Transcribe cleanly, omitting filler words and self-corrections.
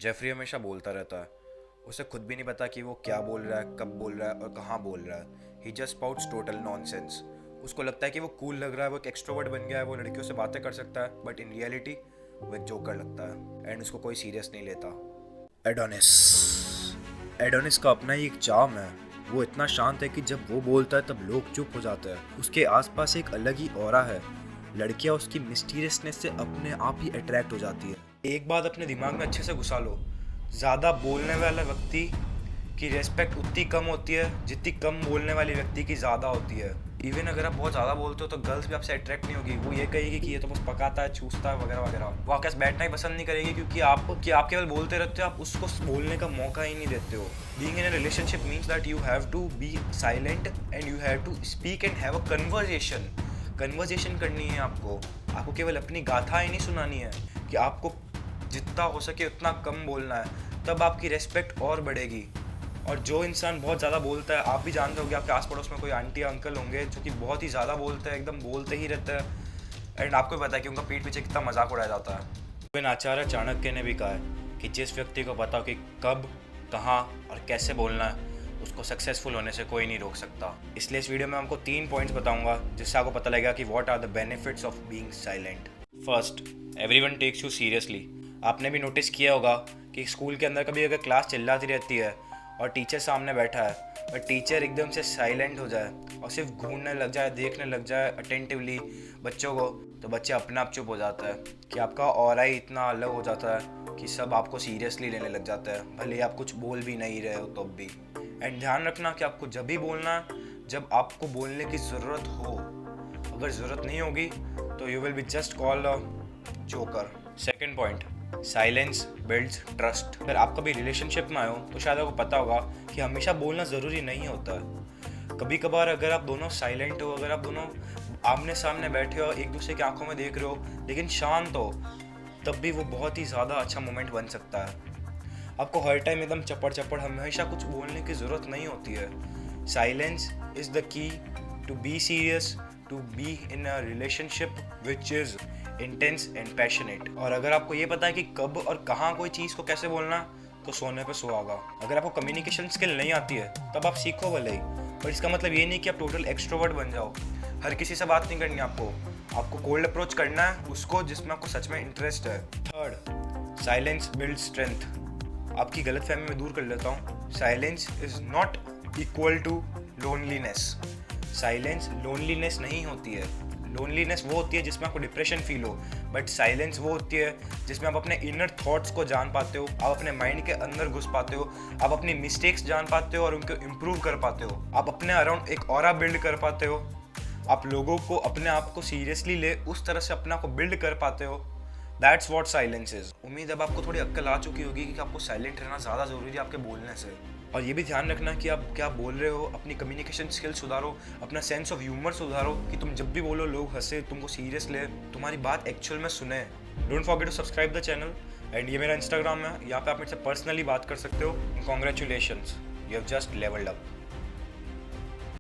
Jeffrey हमेशा बोलता रहता है। उसे खुद भी नहीं पता कि वो क्या बोल रहा है, कब बोल रहा है और कहाँ बोल रहा है। ही जस्ट स्पाउट्स टोटल नॉनसेंस। उसको लगता है कि वो कूल लग रहा है, वो एक एक्सट्रोवर्ट बन गया है, वो लड़कियों से बातें कर सकता है, बट इन रियलिटी वो एक जोकर लगता है एंड उसको कोई सीरियस नहीं लेता। एडोनिस। एडोनिस का अपना ही एक चार्म है। वो इतना शांत है कि जब वो बोलता है तब लोग चुप हो जाते हैं। उसके आसपास एक अलग ही ऑरा है। लड़कियां उसकी मिस्टीरियसनेस से अपने आप ही अट्रैक्ट हो जाती है। एक बात अपने दिमाग में अच्छे से घुसा लो, ज़्यादा बोलने वाला व्यक्ति की रेस्पेक्ट उतनी कम होती है जितनी कम बोलने वाली व्यक्ति की ज़्यादा होती है। इवन अगर आप बहुत ज़्यादा बोलते हो तो गर्ल्स भी आपसे अट्रैक्ट नहीं होगी। वो ये कहेगी कि ये तो बस पकाता है, चूसता है वगैरह वगैरह। वो आपके साथ बैठना ही पसंद नहीं करेगी क्योंकि आप केवल बोलते रहते हो, आप उसको बोलने का मौका ही नहीं देते हो। Being in a relationship means that you have to be silent and you have to speak and have a conversation करनी है। आपको केवल अपनी गाथा ही नहीं सुनानी है कि आपको जितना हो सके उतना कम बोलना है, तब आपकी रेस्पेक्ट और बढ़ेगी। और जो इंसान बहुत ज़्यादा बोलता है, आप भी जानते होंगे आपके आस पड़ोस में कोई आंटी या अंकल होंगे जो कि बहुत ही ज़्यादा बोलते हैं, एकदम बोलते ही रहते हैं एंड आपको भी पता है कि उनका पीठ पीछे कितना मजाक उड़ाया जाता है। लेकिन आचार्य चाणक्य ने भी कहा है कि जिस व्यक्ति को पता हो कि कब, कहाँ और कैसे बोलना है, उसको सक्सेसफुल होने से कोई नहीं रोक सकता। इसलिए इस वीडियो में आपको 3 पॉइंट्स बताऊंगा जिससे आपको पता लगेगा कि what are the benefits of being silent. First, everyone takes you seriously. आपने भी नोटिस किया होगा कि स्कूल के अंदर कभी अगर क्लास चिल्लाती रहती है और टीचर सामने बैठा है और टीचर एकदम से साइलेंट हो जाए और सिर्फ घूरने लग जाए, देखने लग जाए अटेंटिवली बच्चों को, तो बच्चे अपने आप चुप हो जाता है कि आपका ऑरा ही इतना अलग हो जाता है कि सब आपको सीरियसली लेने लग जाता है, भले आप कुछ बोल भी नहीं रहे हो तो भी। एंड ध्यान रखना कि आपको जब भी बोलना है जब आपको बोलने की ज़रूरत हो। अगर ज़रूरत नहीं होगी तो you will be just call a joker. Second point, silence builds trust. अगर आप कभी रिलेशनशिप में आए हो तो शायद आपको पता होगा कि हमेशा बोलना ज़रूरी नहीं होता है। कभी कभार अगर आप दोनों साइलेंट हो, अगर आप दोनों आमने सामने बैठे हो, एक दूसरे की आंखों में देख रहे हो लेकिन शांत हो, तब भी वो बहुत ही ज़्यादा अच्छा मोमेंट बन सकता है। आपको हर टाइम एकदम चपड़ चपड़ हमेशा कुछ बोलने की ज़रूरत नहीं होती है। Silence is the key to be serious, to be in a relationship which is intense and passionate. और अगर आपको ये पता है कि कब और कहाँ कोई चीज़ को कैसे बोलना, तो सोने पे सुहागा। अगर आपको कम्युनिकेशन स्किल नहीं आती है तब आप सीखो भले ही, पर इसका मतलब ये नहीं कि आप टोटल एक्सट्रोवर्ट बन जाओ। हर किसी से बात नहीं करनी आपको कोल्ड अप्रोच करना है उसको जिसमें आपको सच में इंटरेस्ट है। Third, silence build strength. आपकी गलतफहमी में दूर कर लेता हूँ। Silence is not equal to loneliness. Silence loneliness नहीं होती है। लोनलीनेस वो होती है जिसमें आपको डिप्रेशन फील हो, बट साइलेंस वो होती है जिसमें आप अपने इनर थॉट्स को जान पाते हो, आप अपने माइंड के अंदर घुस पाते हो, आप अपनी मिस्टेक्स जान पाते हो और उनको इम्प्रूव कर पाते हो, आप अपने अराउंड एक ऑरा बिल्ड कर पाते हो, आप लोगों को अपने आप को सीरियसली ले उस तरह से अपने आप को बिल्ड कर पाते हो। That's what silence is. उम्मीद अब आपको थोड़ी अक्ल आ चुकी होगी कि आपको साइलेंट रहना ज़्यादा ज़रूरी है आपके बोलने से। और ये भी ध्यान रखना कि आप क्या बोल रहे हो, अपनी कम्युनिकेशन स्किल सुधारो, अपना सेंस ऑफ ह्यूमर सुधारो कि तुम जब भी बोलो लोग हंसे, तुमको सीरियस ले, तुम्हारी बात एक्चुअल में सुने। Don't forget to subscribe the channel and ये मेरा इंस्टाग्राम है, यहाँ पे आप मेरे से पर्सनली बात कर सकते हो। Congratulations, you have just levelled up.